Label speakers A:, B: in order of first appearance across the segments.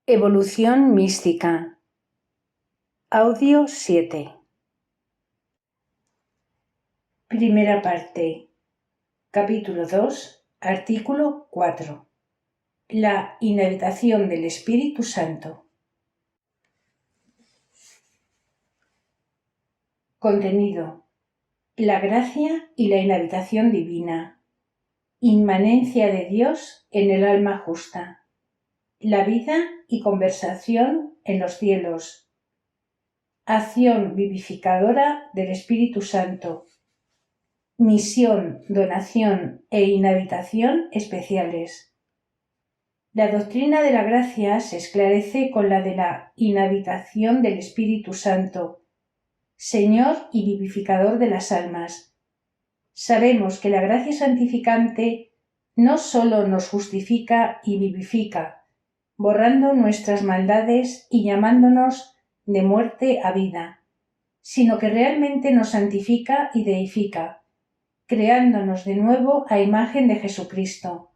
A: Evolución mística. Audio 7. Primera parte. Capítulo 2. Artículo 4. La inhabitación del Espíritu Santo. Contenido. La gracia y la inhabitación divina. Inmanencia de Dios en el alma justa. La vida y conversación en los cielos. Acción vivificadora del Espíritu Santo. Misión, donación e inhabitación especiales. La doctrina de la gracia se esclarece con la de la inhabitación del Espíritu Santo, Señor y vivificador de las almas. Sabemos que la gracia santificante no sólo nos justifica y vivifica, borrando nuestras maldades y llamándonos de muerte a vida, sino que realmente nos santifica y deifica, creándonos de nuevo a imagen de Jesucristo,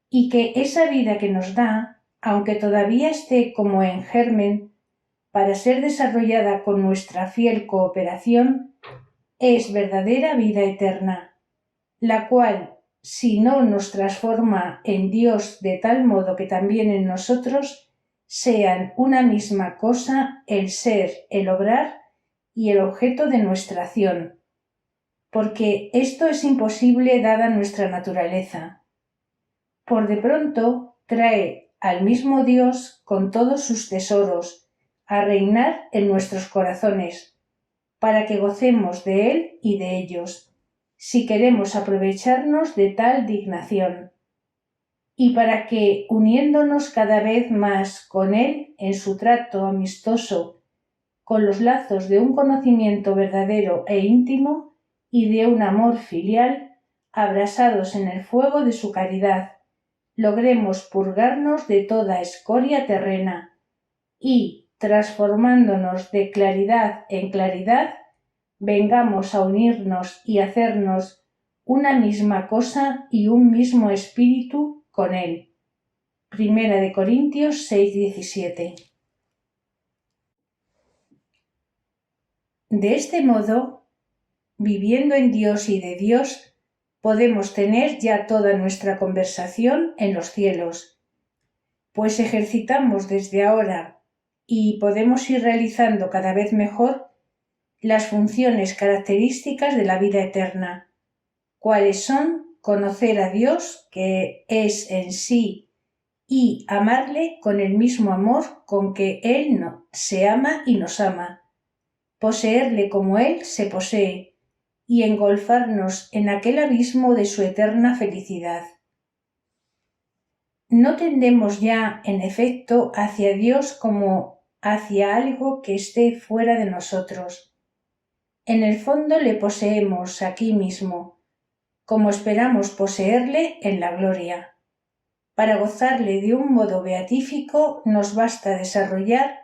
A: y que esa vida que nos da, aunque todavía esté como en germen, para ser desarrollada con nuestra fiel cooperación, es verdadera vida eterna, la cual, si no nos transforma en Dios de tal modo que también en nosotros sean una misma cosa el ser, el obrar y el objeto de nuestra acción, porque esto es imposible dada nuestra naturaleza. Por de pronto trae al mismo Dios con todos sus tesoros a reinar en nuestros corazones, para que gocemos de Él y de ellos, si queremos aprovecharnos de tal dignación, y para que, uniéndonos cada vez más con Él en su trato amistoso, con los lazos de un conocimiento verdadero e íntimo y de un amor filial, abrasados en el fuego de su caridad, logremos purgarnos de toda escoria terrena y, transformándonos de claridad en claridad, vengamos a unirnos y hacernos una misma cosa y un mismo espíritu con Él. Primera de Corintios 6:17. De este modo, viviendo en Dios y de Dios, podemos tener ya toda nuestra conversación en los cielos, pues ejercitamos desde ahora y podemos ir realizando cada vez mejor las funciones características de la vida eterna, cuáles son conocer a Dios, que es en sí, y amarle con el mismo amor con que Él se ama y nos ama, poseerle como Él se posee, y engolfarnos en aquel abismo de su eterna felicidad. No tendemos ya, en efecto, hacia Dios como hacia algo que esté fuera de nosotros. En el fondo le poseemos aquí mismo, como esperamos poseerle en la gloria. Para gozarle de un modo beatífico nos basta desarrollar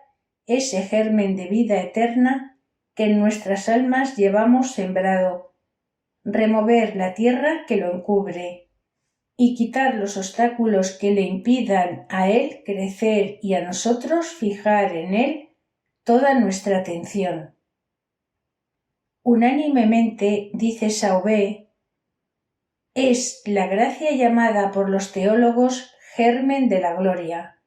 A: ese germen de vida eterna que en nuestras almas llevamos sembrado, remover la tierra que lo encubre y quitar los obstáculos que le impidan a él crecer y a nosotros fijar en él toda nuestra atención. Unánimemente, dice Sauvé, es la gracia llamada por los teólogos germen de la gloria.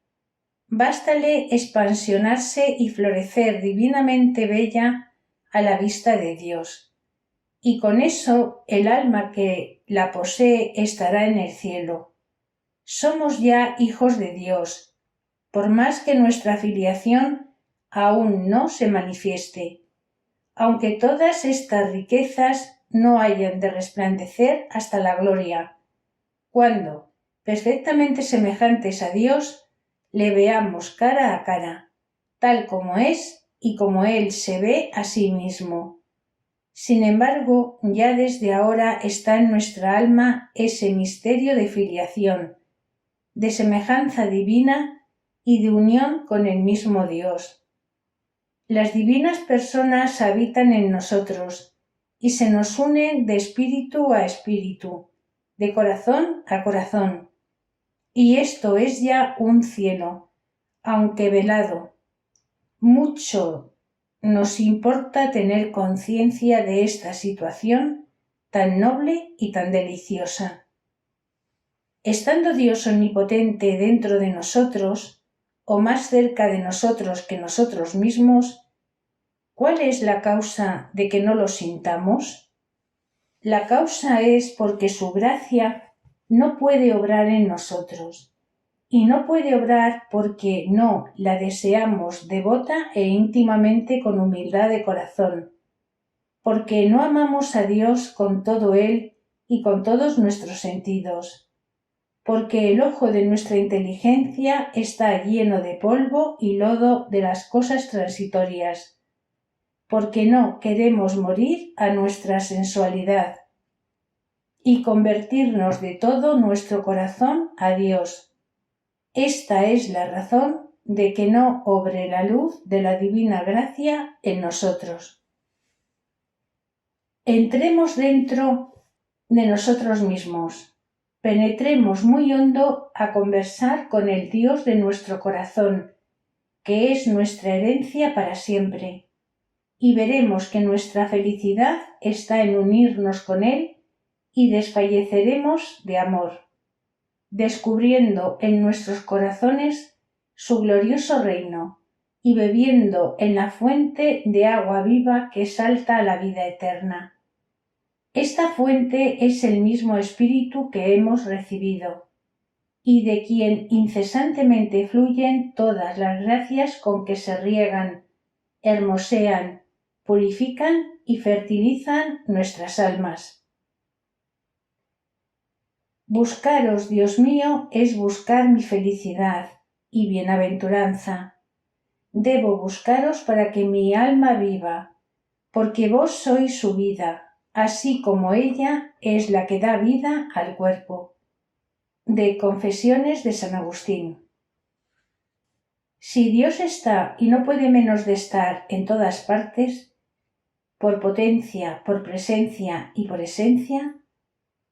A: Bástale expansionarse y florecer divinamente bella a la vista de Dios, y con eso el alma que la posee estará en el cielo. Somos ya hijos de Dios, por más que nuestra filiación aún no se manifieste, aunque todas estas riquezas no hayan de resplandecer hasta la gloria, cuando, perfectamente semejantes a Dios, le veamos cara a cara, tal como es y como Él se ve a sí mismo. Sin embargo, ya desde ahora está en nuestra alma ese misterio de filiación, de semejanza divina y de unión con el mismo Dios. Las divinas personas habitan en nosotros y se nos unen de espíritu a espíritu, de corazón a corazón. Y esto es ya un cielo, aunque velado. Mucho nos importa tener conciencia de esta situación tan noble y tan deliciosa. Estando Dios omnipotente dentro de nosotros, o más cerca de nosotros que nosotros mismos, ¿cuál es la causa de que no lo sintamos? La causa es porque su gracia no puede obrar en nosotros, y no puede obrar porque no la deseamos devota e íntimamente con humildad de corazón, porque no amamos a Dios con todo Él y con todos nuestros sentidos, porque el ojo de nuestra inteligencia está lleno de polvo y lodo de las cosas transitorias, porque no queremos morir a nuestra sensualidad y convertirnos de todo nuestro corazón a Dios. Esta es la razón de que no obre la luz de la divina gracia en nosotros. Entremos dentro de nosotros mismos, penetremos muy hondo a conversar con el Dios de nuestro corazón, que es nuestra herencia para siempre, y veremos que nuestra felicidad está en unirnos con Él y desfalleceremos de amor, descubriendo en nuestros corazones su glorioso reino y bebiendo en la fuente de agua viva que salta a la vida eterna. Esta fuente es el mismo Espíritu que hemos recibido y de quien incesantemente fluyen todas las gracias con que se riegan, hermosean, purifican y fertilizan nuestras almas. Buscaros, Dios mío, es buscar mi felicidad y bienaventuranza. Debo buscaros para que mi alma viva, porque vos sois su vida, así como ella es la que da vida al cuerpo. De Confesiones de San Agustín. Si Dios está y no puede menos de estar en todas partes, por potencia, por presencia y por esencia,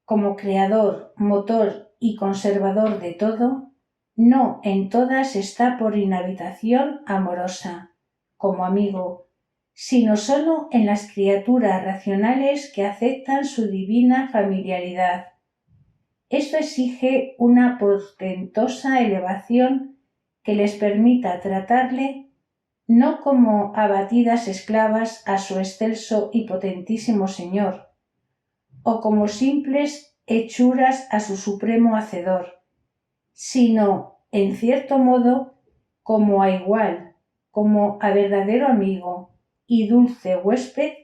A: como creador, motor y conservador de todo, no en todas está por inhabitación amorosa, como amigo, sino sólo en las criaturas racionales que aceptan su divina familiaridad. Esto exige una portentosa elevación que les permita tratarle no como abatidas esclavas a su excelso y potentísimo Señor, o como simples hechuras a su supremo Hacedor, sino, en cierto modo, como a igual, como a verdadero amigo y dulce huésped,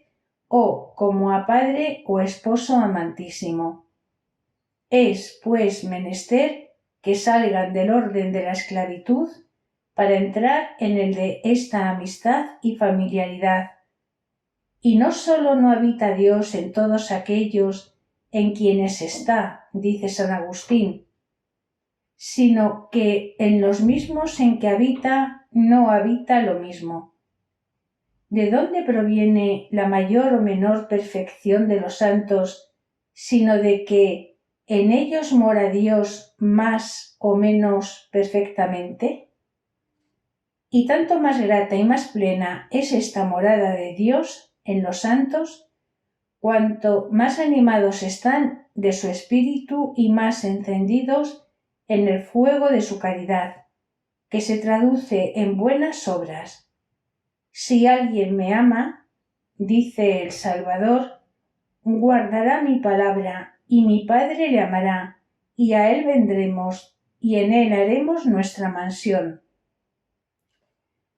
A: o como a padre o esposo amantísimo. Es, pues, menester que salgan del orden de la esclavitud para entrar en el de esta amistad y familiaridad. Y no sólo no habita Dios en todos aquellos en quienes está, dice San Agustín, sino que en los mismos en que habita no habita lo mismo. ¿De dónde proviene la mayor o menor perfección de los santos, sino de que en ellos mora Dios más o menos perfectamente? Y tanto más grata y más plena es esta morada de Dios en los santos, cuanto más animados están de su espíritu y más encendidos en el fuego de su caridad, que se traduce en buenas obras. Si alguien me ama, dice el Salvador, guardará mi palabra, y mi Padre le amará, y a él vendremos, y en él haremos nuestra mansión.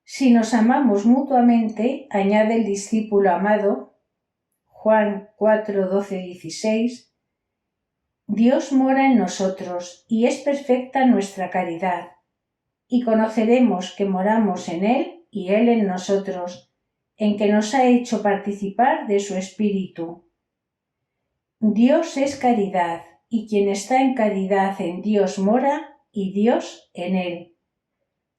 A: Si nos amamos mutuamente, añade el discípulo amado, Juan 4, 12, 16, Dios mora en nosotros y es perfecta nuestra caridad, y conoceremos que moramos en Él y Él en nosotros, en que nos ha hecho participar de su Espíritu. Dios es caridad, y quien está en caridad en Dios mora, y Dios en él.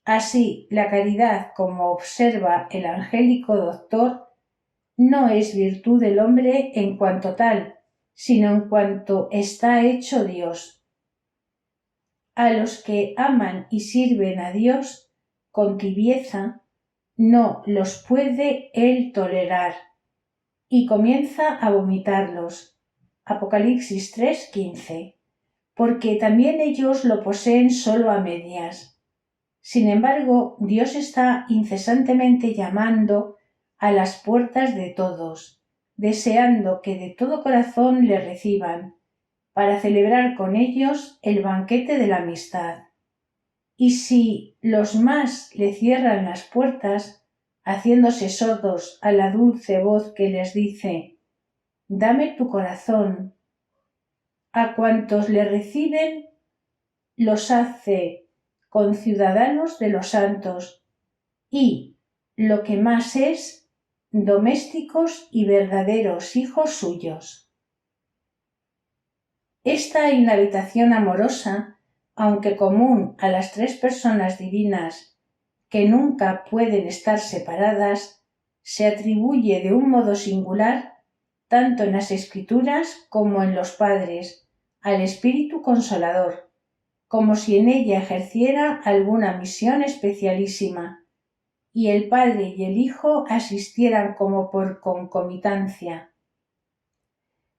A: Así, la caridad, como observa el angélico doctor, no es virtud del hombre en cuanto tal, sino en cuanto está hecho Dios. A los que aman y sirven a Dios, con tibieza, no los puede él tolerar y comienza a vomitarlos. Apocalipsis 3:15. Porque también ellos lo poseen solo a medias. Sin embargo, Dios está incesantemente llamando a las puertas de todos, deseando que de todo corazón le reciban, para celebrar con ellos el banquete de la amistad. Y si los más le cierran las puertas, haciéndose sordos a la dulce voz que les dice: «Dame tu corazón», a cuantos le reciben los hace conciudadanos de los santos y, lo que más es, domésticos y verdaderos hijos suyos. Esta inhabitación amorosa, aunque común a las tres personas divinas que nunca pueden estar separadas, se atribuye de un modo singular, tanto en las Escrituras como en los padres, al Espíritu Consolador, como si en ella ejerciera alguna misión especialísima, y el Padre y el Hijo asistieran como por concomitancia.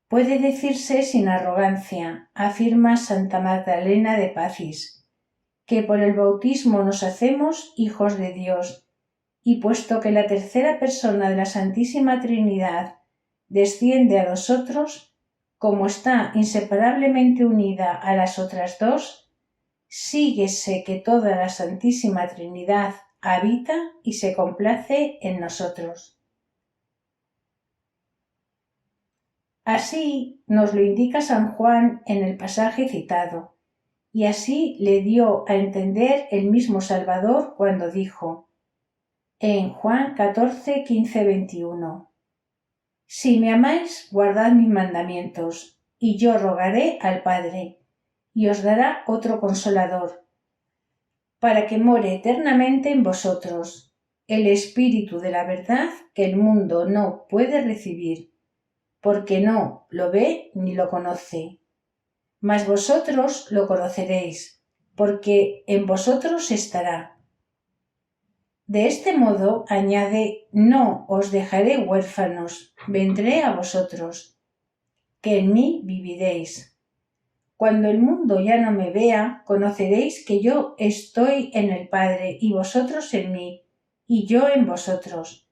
A: Puede decirse sin arrogancia, afirma Santa Magdalena de Pazis, que por el bautismo nos hacemos hijos de Dios, y puesto que la tercera persona de la Santísima Trinidad desciende a nosotros, como está inseparablemente unida a las otras dos, síguese que toda la Santísima Trinidad habita y se complace en nosotros. Así nos lo indica San Juan en el pasaje citado, y así le dio a entender el mismo Salvador cuando dijo, en Juan 14, 15, 21, «Si me amáis, guardad mis mandamientos, y yo rogaré al Padre, y os dará otro Consolador, para que more eternamente en vosotros, el Espíritu de la verdad que el mundo no puede recibir, porque no lo ve ni lo conoce. Mas vosotros lo conoceréis, porque en vosotros estará». De este modo, añade, no os dejaré huérfanos, vendré a vosotros, que en mí viviréis. Cuando el mundo ya no me vea, conoceréis que yo estoy en el Padre y vosotros en mí, y yo en vosotros.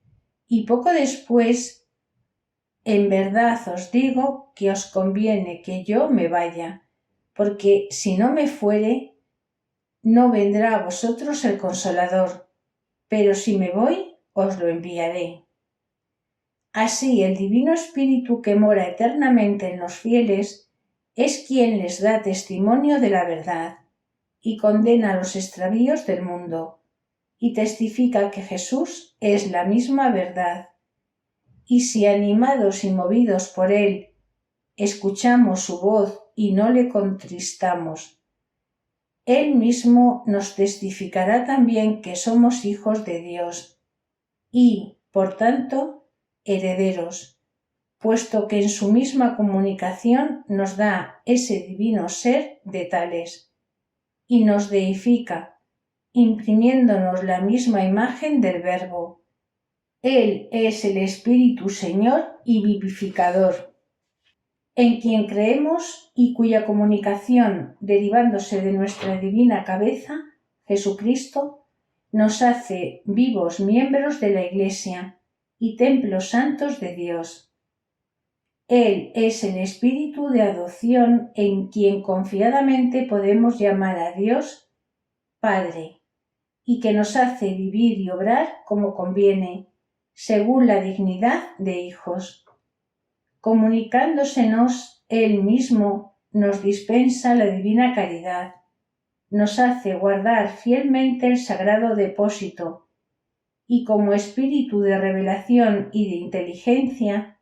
A: Y poco después, en verdad os digo que os conviene que yo me vaya, porque si no me fuere, no vendrá a vosotros el Consolador, pero si me voy, os lo enviaré. Así el Divino Espíritu que mora eternamente en los fieles es quien les da testimonio de la verdad y condena los extravíos del mundo y testifica que Jesús es la misma verdad. Y si animados y movidos por Él escuchamos su voz y no le contristamos, Él mismo nos testificará también que somos hijos de Dios y, por tanto, herederos, puesto que en su misma comunicación nos da ese divino ser de tales, y nos deifica, imprimiéndonos la misma imagen del Verbo. Él es el Espíritu Señor y vivificador, en quien creemos y cuya comunicación, derivándose de nuestra divina cabeza, Jesucristo, nos hace vivos miembros de la Iglesia y templos santos de Dios. Él es el Espíritu de adopción en quien confiadamente podemos llamar a Dios Padre, y que nos hace vivir y obrar como conviene, según la dignidad de hijos. Comunicándosenos Él mismo, nos dispensa la divina caridad, nos hace guardar fielmente el sagrado depósito, y como espíritu de revelación y de inteligencia,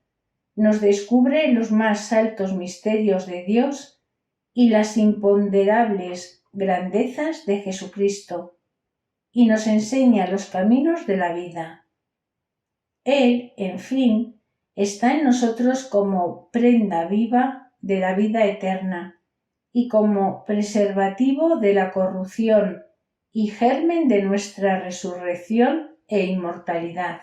A: nos descubre los más altos misterios de Dios y las imponderables grandezas de Jesucristo, y nos enseña los caminos de la vida. Él, en fin, está en nosotros como prenda viva de la vida eterna y como preservativo de la corrupción y germen de nuestra resurrección e inmortalidad.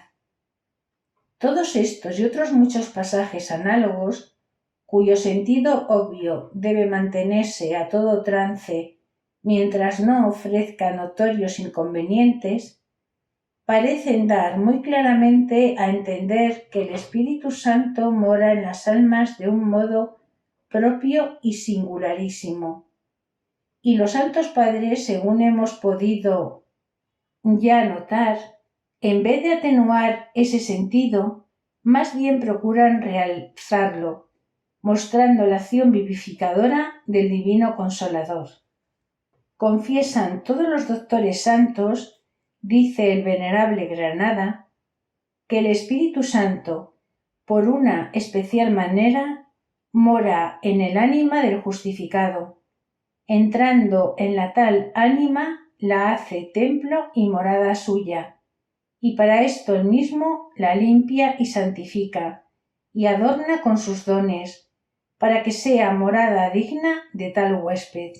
A: Todos estos y otros muchos pasajes análogos, cuyo sentido obvio debe mantenerse a todo trance mientras no ofrezca notorios inconvenientes, parecen dar muy claramente a entender que el Espíritu Santo mora en las almas de un modo propio y singularísimo. Y los santos padres, según hemos podido ya notar, en vez de atenuar ese sentido, más bien procuran realzarlo, mostrando la acción vivificadora del Divino Consolador. Confiesan todos los doctores santos, dice el venerable Granada, que el Espíritu Santo, por una especial manera, mora en el ánima del justificado. Entrando en la tal ánima, la hace templo y morada suya, y para esto él mismo la limpia y santifica, y adorna con sus dones, para que sea morada digna de tal huésped.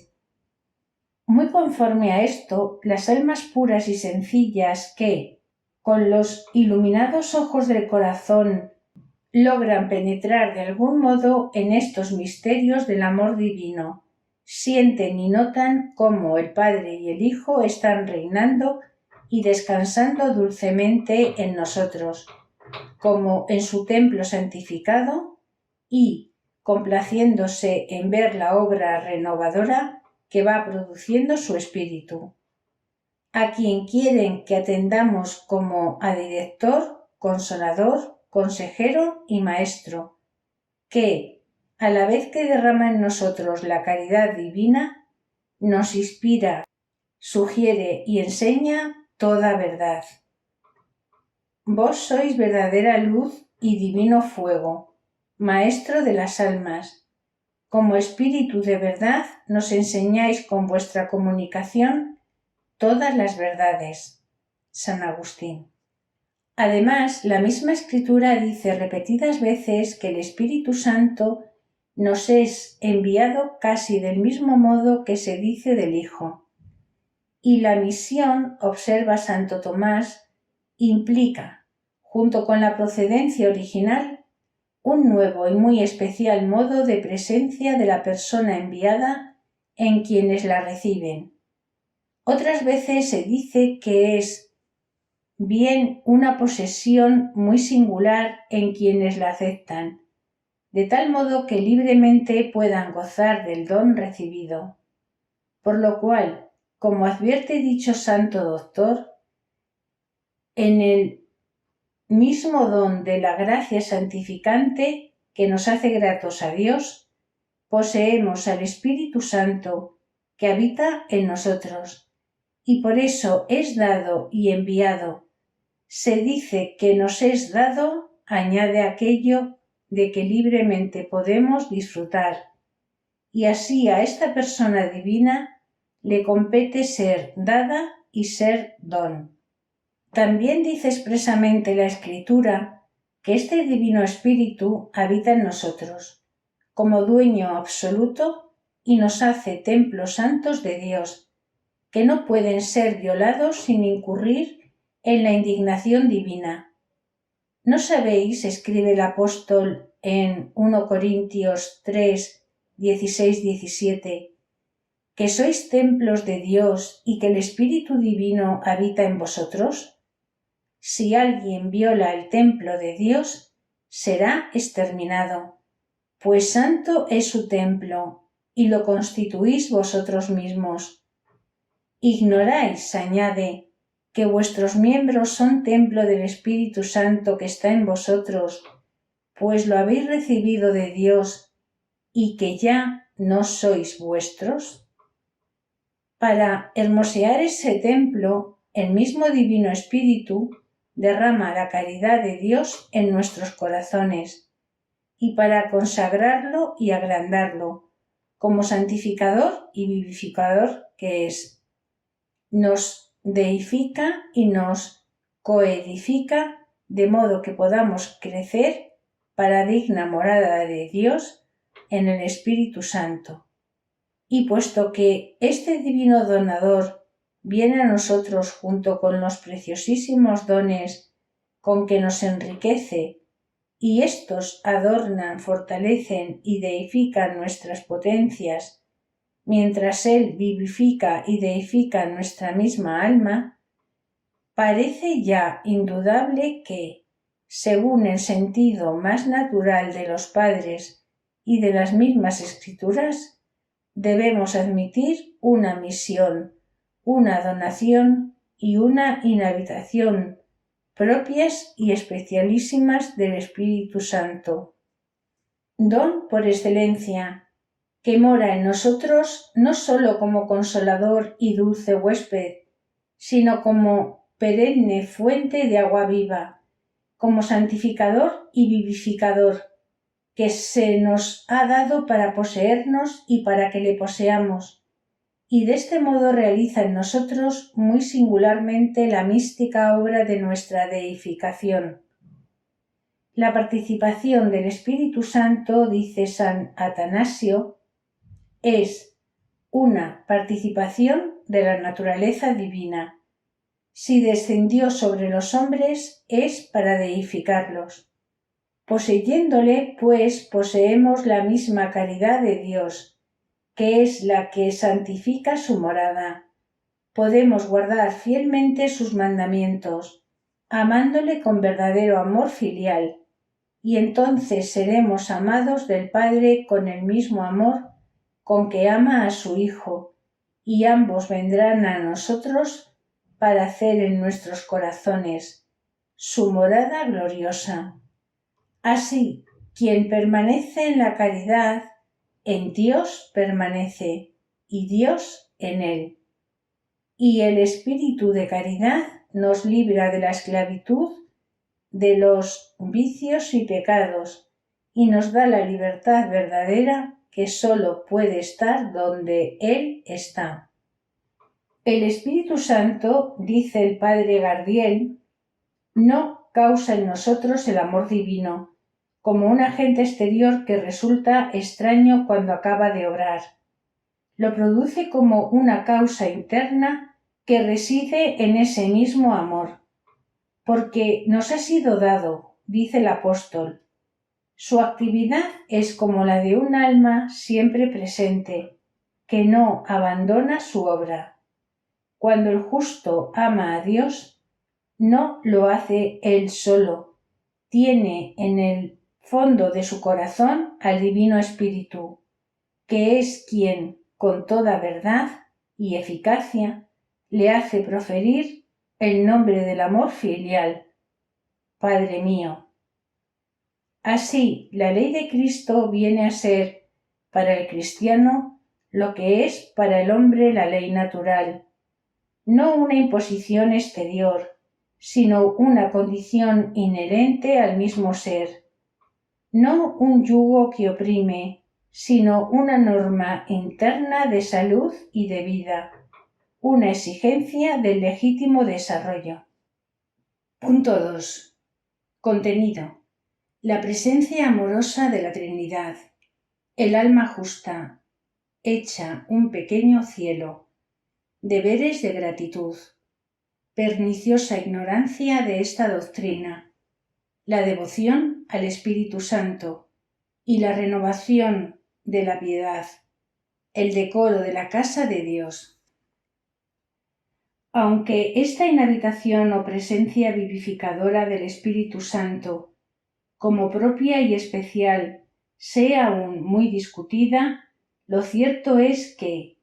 A: Muy conforme a esto, las almas puras y sencillas que, con los iluminados ojos del corazón, logran penetrar de algún modo en estos misterios del amor divino, sienten y notan cómo el Padre y el Hijo están reinando y descansando dulcemente en nosotros, como en su templo santificado, y complaciéndose en ver la obra renovadora que va produciendo su espíritu, a quien quieren que atendamos como a director, consolador, consejero y maestro, que, a la vez que derrama en nosotros la caridad divina, nos inspira, sugiere y enseña toda verdad. Vos sois verdadera luz y divino fuego, maestro de las almas. Como espíritu de verdad nos enseñáis con vuestra comunicación todas las verdades. San Agustín. Además, la misma Escritura dice repetidas veces que el Espíritu Santo nos es enviado casi del mismo modo que se dice del Hijo. Y la misión, observa Santo Tomás, implica, junto con la procedencia original, un nuevo y muy especial modo de presencia de la persona enviada en quienes la reciben. Otras veces se dice que es bien una posesión muy singular en quienes la aceptan, de tal modo que libremente puedan gozar del don recibido. Por lo cual, como advierte dicho santo doctor, en el mismo don de la gracia santificante que nos hace gratos a Dios, poseemos al Espíritu Santo que habita en nosotros, y por eso es dado y enviado. Se dice que nos es dado, añade aquello de que libremente podemos disfrutar, y así a esta persona divina le compete ser dada y ser don. También dice expresamente la Escritura que este Divino Espíritu habita en nosotros, como dueño absoluto, y nos hace templos santos de Dios, que no pueden ser violados sin incurrir en la indignación divina. ¿No sabéis, escribe el apóstol en 1 Corintios 3, 16-17, que sois templos de Dios y que el Espíritu Divino habita en vosotros? Si alguien viola el templo de Dios, será exterminado, pues santo es su templo, y lo constituís vosotros mismos. Ignoráis, añade, que vuestros miembros son templo del Espíritu Santo que está en vosotros, pues lo habéis recibido de Dios, y que ya no sois vuestros. Para hermosear ese templo, el mismo Divino Espíritu derrama la caridad de Dios en nuestros corazones, y para consagrarlo y agrandarlo, como santificador y vivificador que es, nos deifica y nos coedifica, de modo que podamos crecer para digna morada de Dios en el Espíritu Santo. Y puesto que este divino donador viene a nosotros junto con los preciosísimos dones con que nos enriquece, y éstos adornan, fortalecen y deifican nuestras potencias, mientras Él vivifica y deifica nuestra misma alma, parece ya indudable que, según el sentido más natural de los padres y de las mismas escrituras, debemos admitir una misión, una donación y una inhabitación propias y especialísimas del Espíritu Santo. Don por excelencia, que mora en nosotros no sólo como consolador y dulce huésped, sino como perenne fuente de agua viva, como santificador y vivificador, que se nos ha dado para poseernos y para que le poseamos, y de este modo realiza en nosotros muy singularmente la mística obra de nuestra deificación. La participación del Espíritu Santo, dice San Atanasio, es una participación de la naturaleza divina. Si descendió sobre los hombres es para deificarlos. Poseyéndole, pues, poseemos la misma caridad de Dios, que es la que santifica su morada. Podemos guardar fielmente sus mandamientos, amándole con verdadero amor filial, y entonces seremos amados del Padre con el mismo amor con que ama a su Hijo, y ambos vendrán a nosotros para hacer en nuestros corazones su morada gloriosa. Así, quien permanece en la caridad, en Dios permanece, y Dios en él. Y el espíritu de caridad nos libra de la esclavitud, de los vicios y pecados, y nos da la libertad verdadera que sólo puede estar donde Él está. El Espíritu Santo, dice el Padre Gardiel, no causa en nosotros el amor divino, como un agente exterior que resulta extraño cuando acaba de obrar. Lo produce como una causa interna que reside en ese mismo amor, porque nos ha sido dado, dice el apóstol. Su actividad es como la de un alma siempre presente, que no abandona su obra. Cuando el justo ama a Dios, no lo hace él solo, tiene en el fondo de su corazón al Divino Espíritu, que es quien, con toda verdad y eficacia, le hace proferir el nombre del amor filial, Padre mío. Así, la ley de Cristo viene a ser, para el cristiano, lo que es para el hombre la ley natural, no una imposición exterior, sino una condición inherente al mismo ser, no un yugo que oprime, sino una norma interna de salud y de vida, una exigencia del legítimo desarrollo. Punto 2. Contenido. La presencia amorosa de la Trinidad, el alma justa, hecha un pequeño cielo, deberes de gratitud, perniciosa ignorancia de esta doctrina, la devoción al Espíritu Santo y la renovación de la piedad, el decoro de la casa de Dios. Aunque esta inhabitación o presencia vivificadora del Espíritu Santo como propia y especial sea aún muy discutida, lo cierto es que,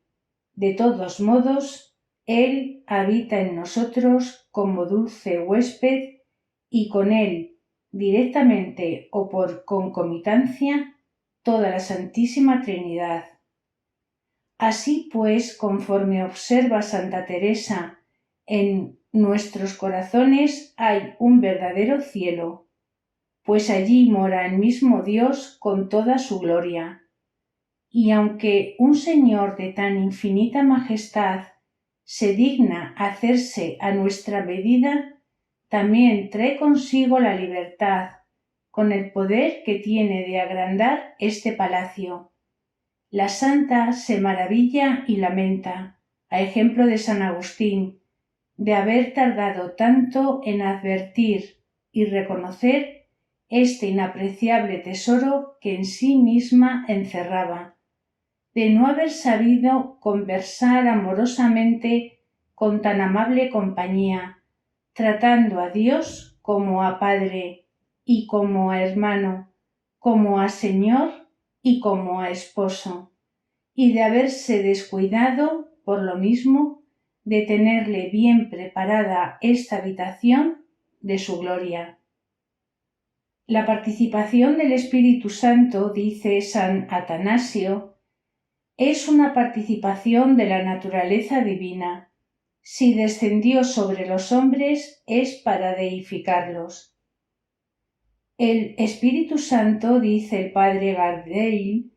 A: de todos modos, Él habita en nosotros como dulce huésped y con Él, directamente o por concomitancia, toda la Santísima Trinidad. Así pues, conforme observa Santa Teresa, en nuestros corazones hay un verdadero cielo, pues allí mora el mismo Dios con toda su gloria. Y aunque un Señor de tan infinita majestad se digna hacerse a nuestra medida, también trae consigo la libertad, con el poder que tiene de agrandar este palacio. La santa se maravilla y lamenta, a ejemplo de San Agustín, de haber tardado tanto en advertir y reconocer este inapreciable tesoro que en sí misma encerraba, de no haber sabido conversar amorosamente con tan amable compañía, tratando a Dios como a Padre y como a hermano, como a Señor y como a esposo, y de haberse descuidado, por lo mismo, de tenerle bien preparada esta habitación de su gloria. La participación del Espíritu Santo, dice San Atanasio, es una participación de la naturaleza divina. Si descendió sobre los hombres es para deificarlos. El Espíritu Santo, dice el padre Gardel,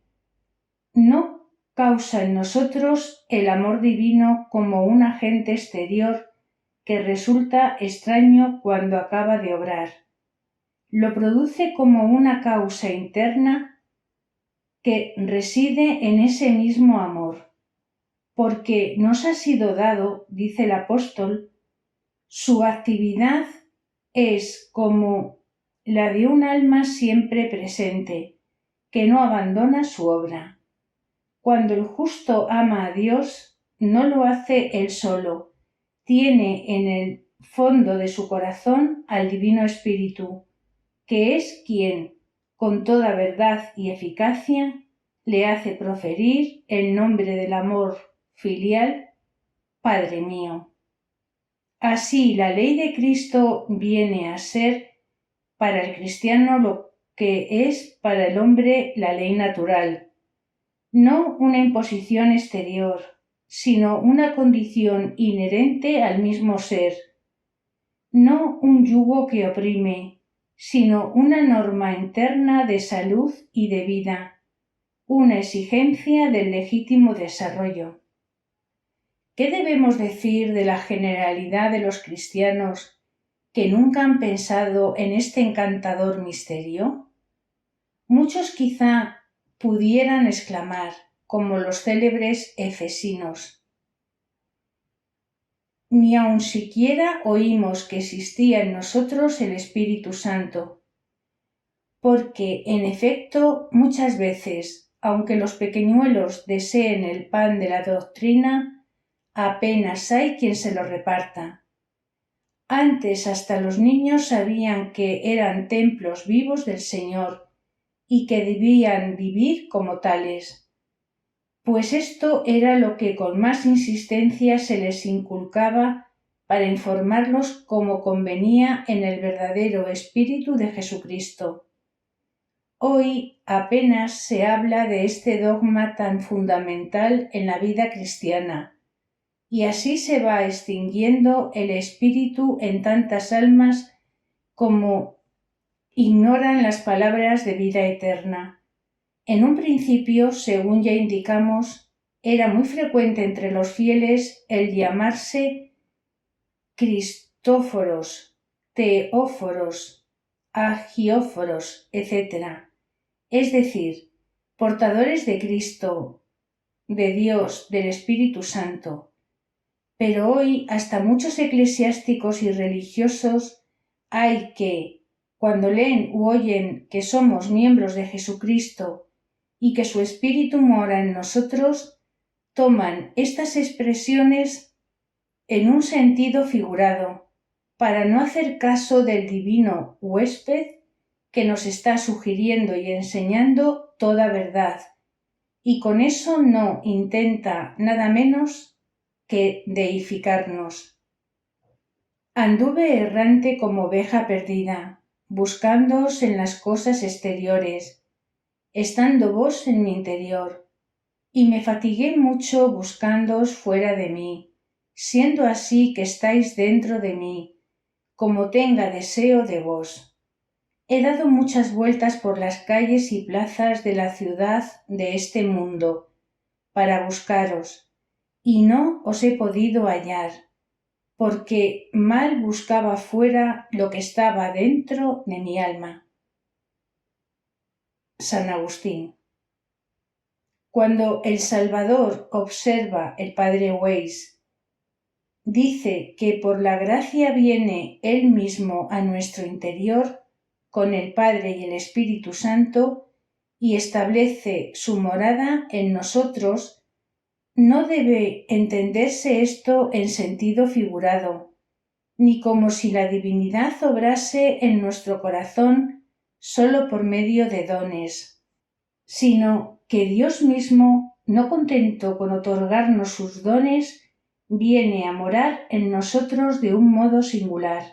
A: no causa en nosotros el amor divino como un agente exterior que resulta extraño cuando acaba de obrar. Lo produce como una causa interna que reside en ese mismo amor, porque nos ha sido dado, dice el apóstol, su actividad es como la de un alma siempre presente, que no abandona su obra. Cuando el justo ama a Dios, no lo hace él solo, tiene en el fondo de su corazón al Divino Espíritu, que es quien, con toda verdad y eficacia, le hace proferir el nombre del amor filial, Padre mío. Así, la ley de Cristo viene a ser para el cristiano lo que es para el hombre la ley natural, no una imposición exterior, sino una condición inherente al mismo ser, no un yugo que oprime, sino una norma interna de salud y de vida, una exigencia del legítimo desarrollo. ¿Qué debemos decir de la generalidad de los cristianos que nunca han pensado en este encantador misterio? Muchos quizá pudieran exclamar, como los célebres efesinos: ni aun siquiera oímos que existía en nosotros el Espíritu Santo, porque, en efecto, muchas veces, aunque los pequeñuelos deseen el pan de la doctrina, apenas hay quien se lo reparta. Antes hasta los niños sabían que eran templos vivos del Señor y que debían vivir como tales, pues esto era lo que con más insistencia se les inculcaba para informarlos como convenía en el verdadero espíritu de Jesucristo. Hoy apenas se habla de este dogma tan fundamental en la vida cristiana, y así se va extinguiendo el espíritu en tantas almas como ignoran las palabras de vida eterna. En un principio, según ya indicamos, era muy frecuente entre los fieles el llamarse Cristóforos, Teóforos, Agióforos, etc., es decir, portadores de Cristo, de Dios, del Espíritu Santo. Pero hoy hasta muchos eclesiásticos y religiosos hay que, cuando leen u oyen que somos miembros de Jesucristo y que su Espíritu mora en nosotros, toman estas expresiones en un sentido figurado, para no hacer caso del divino huésped que nos está sugiriendo y enseñando toda verdad, y con eso no intenta nada menos que deificarnos. Anduve errante como oveja perdida, buscándoos en las cosas exteriores, estando vos en mi interior, y me fatigué mucho buscándoos fuera de mí, siendo así que estáis dentro de mí, como tenga deseo de vos. He dado muchas vueltas por las calles y plazas de la ciudad de este mundo, para buscaros, y no os he podido hallar, porque mal buscaba fuera lo que estaba dentro de mi alma. San Agustín. Cuando el Salvador observa el padre Weiss, dice que por la gracia viene Él mismo a nuestro interior con el Padre y el Espíritu Santo y establece su morada en nosotros. No debe entenderse esto en sentido figurado, ni como si la divinidad obrase en nuestro corazón sólo por medio de dones, sino que Dios mismo, no contento con otorgarnos sus dones, viene a morar en nosotros de un modo singular.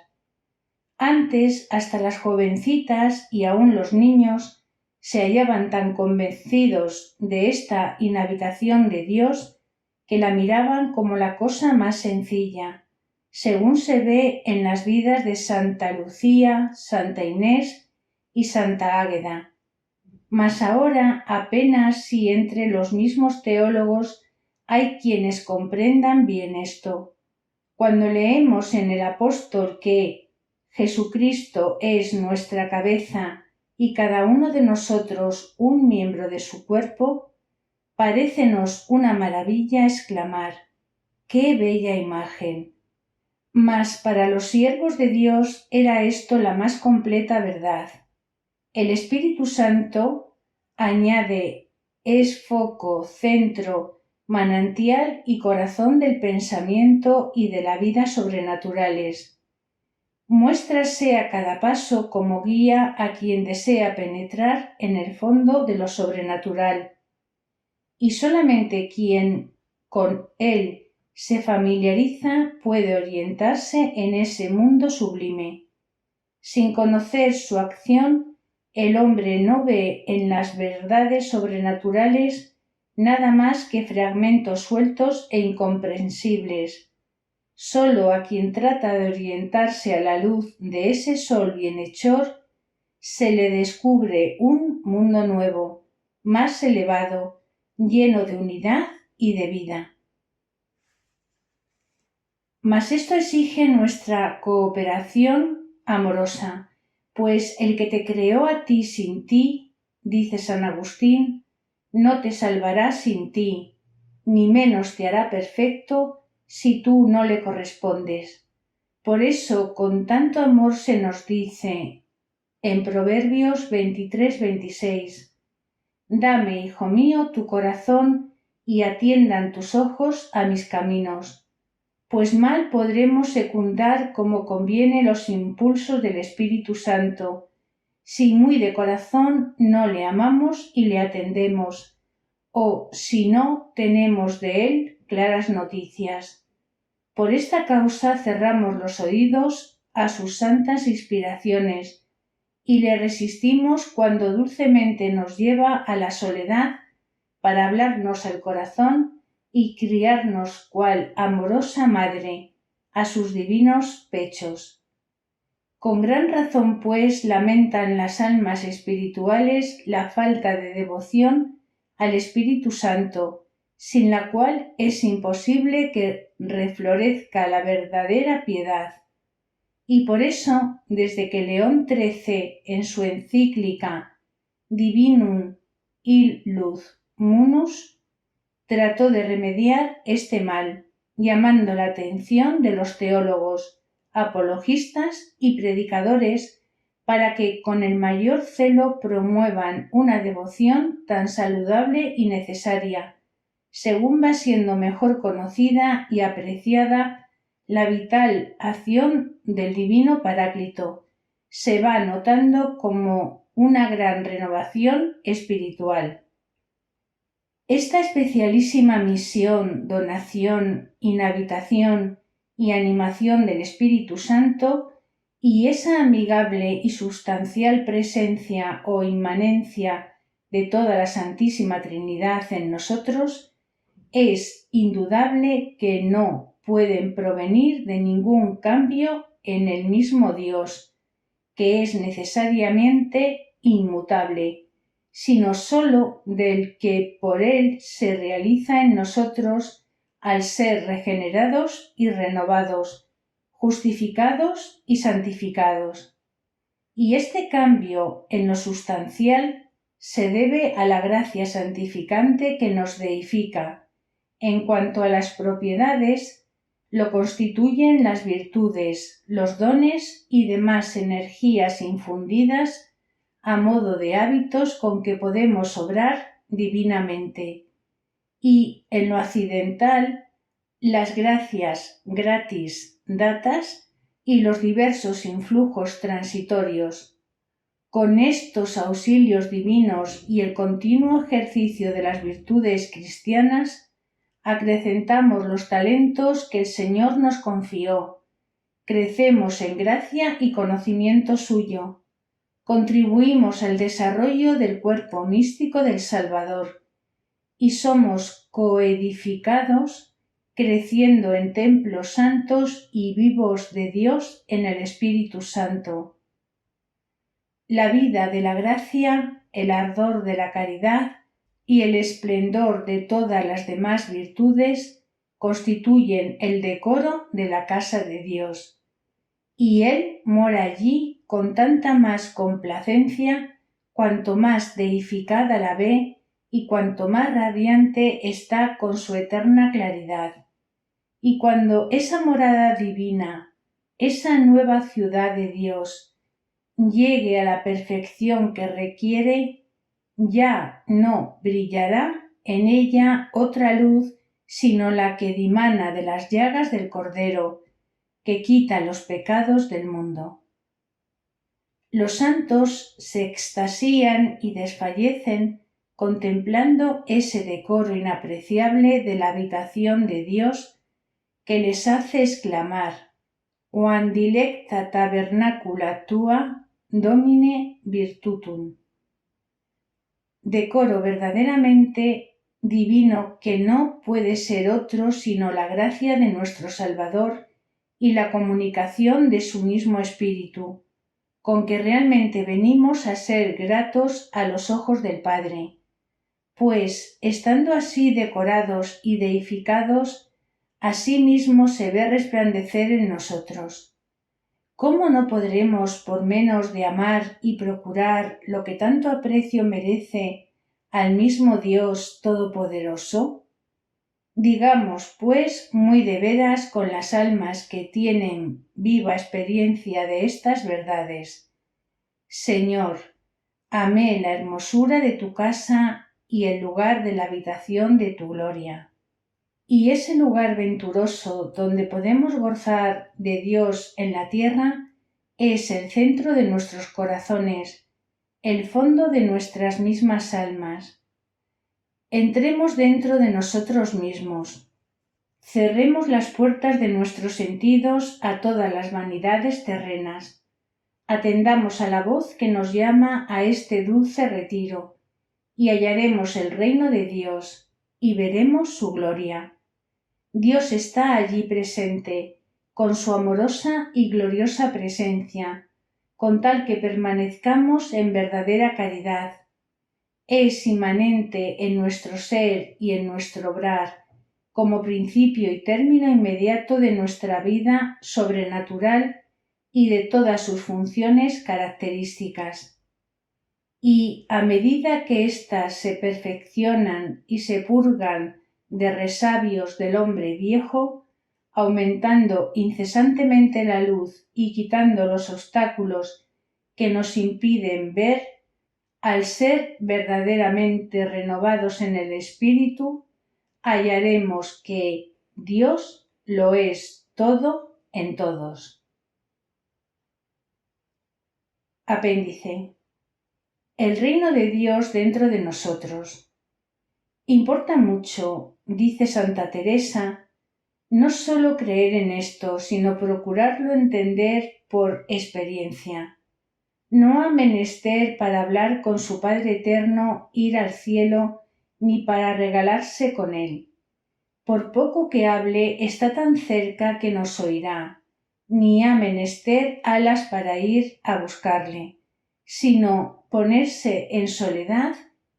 A: Antes, hasta las jovencitas y aun los niños se hallaban tan convencidos de esta inhabitación de Dios que la miraban como la cosa más sencilla, según se ve en las vidas de Santa Lucía, Santa Inés y Santa Águeda. Mas ahora apenas si entre los mismos teólogos hay quienes comprendan bien esto. Cuando leemos en el apóstol que Jesucristo es nuestra cabeza y cada uno de nosotros un miembro de su cuerpo, parécenos una maravilla exclamar: ¡qué bella imagen! Mas para los siervos de Dios era esto la más completa verdad. El Espíritu Santo, añade, es foco, centro, manantial y corazón del pensamiento y de la vida sobrenaturales. Muéstrase a cada paso como guía a quien desea penetrar en el fondo de lo sobrenatural, y solamente quien con él se familiariza puede orientarse en ese mundo sublime. Sin conocer su acción, el hombre no ve en las verdades sobrenaturales nada más que fragmentos sueltos e incomprensibles. Sólo a quien trata de orientarse a la luz de ese sol bienhechor se le descubre un mundo nuevo, más elevado, lleno de unidad y de vida. Mas esto exige nuestra cooperación amorosa, pues el que te creó a ti sin ti, dice San Agustín, no te salvará sin ti, ni menos te hará perfecto si tú no le correspondes. Por eso con tanto amor se nos dice en Proverbios 23-26, dame, hijo mío, tu corazón y atiendan tus ojos a mis caminos, pues mal podremos secundar como conviene los impulsos del Espíritu Santo, si muy de corazón no le amamos y le atendemos, o si no tenemos de él claras noticias. Por esta causa cerramos los oídos a sus santas inspiraciones y le resistimos cuando dulcemente nos lleva a la soledad para hablarnos al corazón y criarnos cual amorosa madre a sus divinos pechos. Con gran razón, pues, lamentan las almas espirituales la falta de devoción al Espíritu Santo, sin la cual es imposible que reflorezca la verdadera piedad. Y por eso, desde que León XIII, en su encíclica Divinum Illud Munus, trató de remediar este mal, llamando la atención de los teólogos, apologistas y predicadores para que con el mayor celo promuevan una devoción tan saludable y necesaria, según va siendo mejor conocida y apreciada la vital acción del Divino Paráclito, se va notando como una gran renovación espiritual. Esta especialísima misión, donación, inhabitación y animación del Espíritu Santo y esa amigable y sustancial presencia o inmanencia de toda la Santísima Trinidad en nosotros, es indudable que no pueden provenir de ningún cambio en el mismo Dios, que es necesariamente inmutable, sino sólo del que por él se realiza en nosotros al ser regenerados y renovados, justificados y santificados. Y este cambio en lo sustancial se debe a la gracia santificante que nos deifica. En cuanto a las propiedades, lo constituyen las virtudes, los dones y demás energías infundidas a modo de hábitos con que podemos obrar divinamente. Y en lo accidental, las gracias gratis datas y los diversos influjos transitorios. Con estos auxilios divinos y el continuo ejercicio de las virtudes cristianas, acrecentamos los talentos que el Señor nos confió, crecemos en gracia y conocimiento suyo, contribuimos al desarrollo del cuerpo místico del Salvador y somos coedificados, creciendo en templos santos y vivos de Dios en el Espíritu Santo. La vida de la gracia, el ardor de la caridad y el esplendor de todas las demás virtudes constituyen el decoro de la casa de Dios, y Él mora allí con tanta más complacencia cuanto más deificada la ve y cuanto más radiante está con su eterna claridad. Y cuando esa morada divina, esa nueva ciudad de Dios, llegue a la perfección que requiere, ya no brillará en ella otra luz sino la que dimana de las llagas del Cordero, que quita los pecados del mundo. Los santos se extasían y desfallecen contemplando ese decoro inapreciable de la habitación de Dios que les hace exclamar: Quam dilecta tabernacula tua, Domine virtutum. Decoro verdaderamente divino que no puede ser otro sino la gracia de nuestro Salvador y la comunicación de su mismo Espíritu, con que realmente venimos a ser gratos a los ojos del Padre, pues, estando así decorados y deificados, asimismo se ve resplandecer en nosotros. ¿Cómo no podremos, por menos de amar y procurar lo que tanto aprecio merece al mismo Dios Todopoderoso? Digamos, pues, muy de veras con las almas que tienen viva experiencia de estas verdades: Señor, amé la hermosura de tu casa y el lugar de la habitación de tu gloria. Y ese lugar venturoso donde podemos gozar de Dios en la tierra es el centro de nuestros corazones, el fondo de nuestras mismas almas. Entremos dentro de nosotros mismos. Cerremos las puertas de nuestros sentidos a todas las vanidades terrenas. Atendamos a la voz que nos llama a este dulce retiro, y hallaremos el reino de Dios, y veremos su gloria. Dios está allí presente, con su amorosa y gloriosa presencia, con tal que permanezcamos en verdadera caridad. Es inmanente en nuestro ser y en nuestro obrar, como principio y término inmediato de nuestra vida sobrenatural y de todas sus funciones características. Y a medida que éstas se perfeccionan y se purgan de resabios del hombre viejo, aumentando incesantemente la luz y quitando los obstáculos que nos impiden ver, al ser verdaderamente renovados en el espíritu, hallaremos que Dios lo es todo en todos. Apéndice. El reino de Dios dentro de nosotros. Importa mucho, dice Santa Teresa, no sólo creer en esto, sino procurarlo entender por experiencia. No ha menester para hablar con su Padre Eterno ir al cielo, ni para regalarse con él. Por poco que hable, está tan cerca que nos oirá, ni ha menester alas para ir a buscarle, sino ponerse en soledad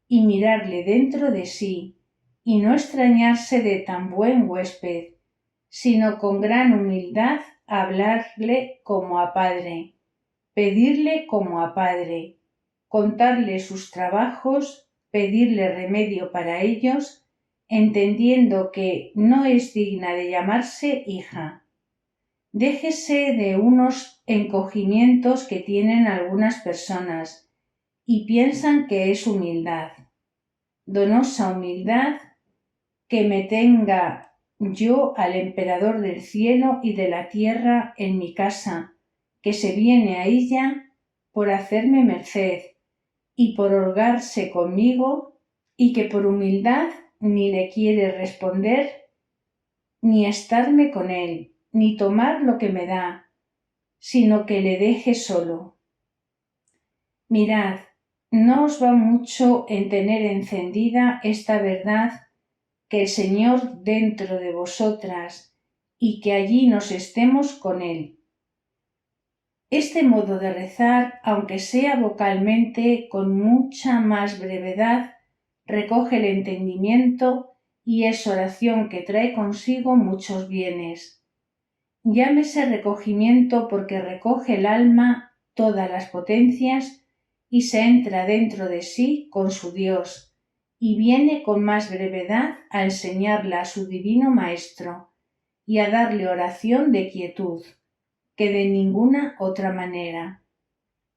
A: y mirarle dentro de sí, y no extrañarse de tan buen huésped, sino con gran humildad hablarle como a Padre, pedirle como a Padre, contarle sus trabajos, pedirle remedio para ellos, entendiendo que no es digna de llamarse hija. Déjese de unos encogimientos que tienen algunas personas y piensan que es humildad. Donosa humildad que me tenga yo al emperador del cielo y de la tierra en mi casa, que se viene a ella por hacerme merced y por holgarse conmigo, y que por humildad ni le quiere responder, ni estarme con él, ni tomar lo que me da, sino que le deje solo. Mirad, no os va mucho en tener encendida esta verdad, que el Señor dentro de vosotras y que allí nos estemos con Él. Este modo de rezar, aunque sea vocalmente con mucha más brevedad, recoge el entendimiento y es oración que trae consigo muchos bienes. Llámese recogimiento porque recoge el alma todas las potencias y se entra dentro de sí con su Dios, y viene con más brevedad a enseñarla a su divino Maestro y a darle oración de quietud, que de ninguna otra manera.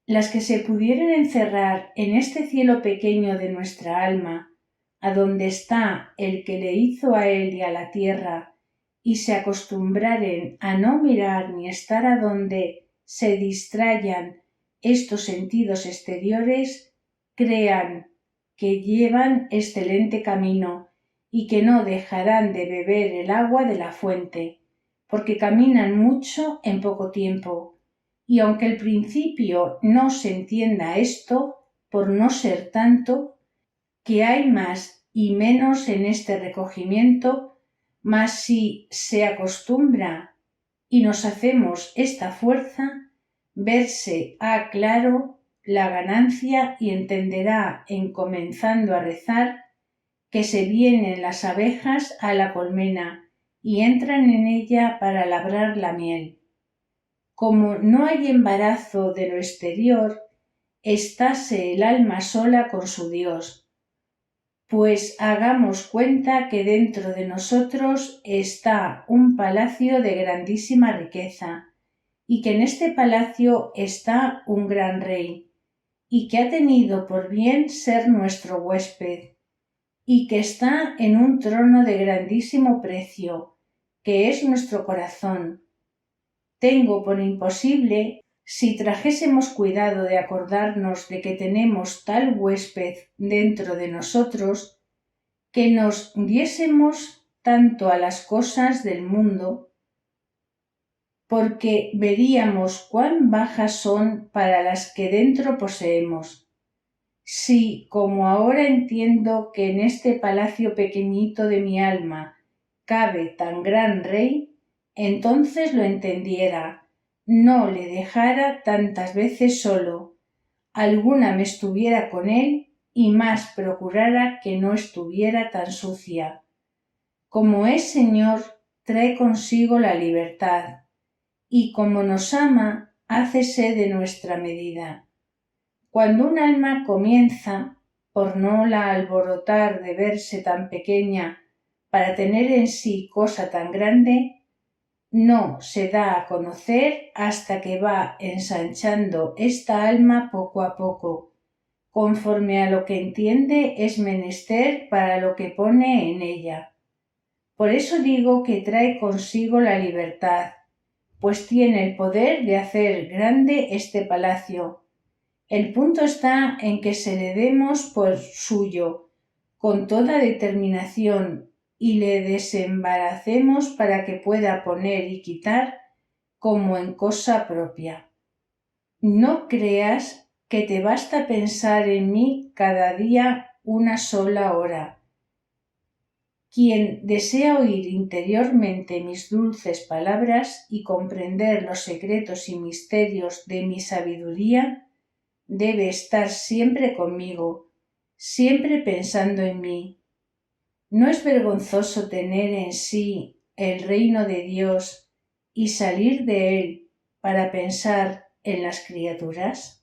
A: Las que se pudieran encerrar en este cielo pequeño de nuestra alma, a donde está el que le hizo a él y a la tierra, y se acostumbraren a no mirar ni estar a donde se distrayan estos sentidos exteriores, crean que llevan excelente camino y que no dejarán de beber el agua de la fuente, porque caminan mucho en poco tiempo, y aunque al principio no se entienda esto, por no ser tanto, que hay más y menos en este recogimiento, mas si se acostumbra y nos hacemos esta fuerza, verse ha claro la ganancia y entenderá en comenzando a rezar que se vienen las abejas a la colmena y entran en ella para labrar la miel. Como no hay embarazo de lo exterior, estáse el alma sola con su Dios. Pues hagamos cuenta que dentro de nosotros está un palacio de grandísima riqueza, y que en este palacio está un gran rey, y que ha tenido por bien ser nuestro huésped, y que está en un trono de grandísimo precio, que es nuestro corazón. Tengo por imposible, si trajésemos cuidado de acordarnos de que tenemos tal huésped dentro de nosotros, que nos diésemos tanto a las cosas del mundo, porque veríamos cuán bajas son para las que dentro poseemos. Si, como ahora entiendo que en este palacio pequeñito de mi alma cabe tan gran rey, entonces lo entendiera, no le dejara tantas veces solo, alguna me estuviera con él y más procurara que no estuviera tan sucia. Como es Señor, trae consigo la libertad, y como nos ama, hácese de nuestra medida. Cuando un alma comienza, por no la alborotar de verse tan pequeña para tener en sí cosa tan grande, no se da a conocer hasta que va ensanchando esta alma poco a poco, conforme a lo que entiende es menester para lo que pone en ella. Por eso digo que trae consigo la libertad, pues tiene el poder de hacer grande este palacio. El punto está en que se le demos por suyo, con toda determinación, y le desembaracemos para que pueda poner y quitar como en cosa propia. No creas que te basta pensar en mí cada día una sola hora. Quien desea oír interiormente mis dulces palabras y comprender los secretos y misterios de mi sabiduría, debe estar siempre conmigo, siempre pensando en mí. ¿No es vergonzoso tener en sí el reino de Dios y salir de él para pensar en las criaturas?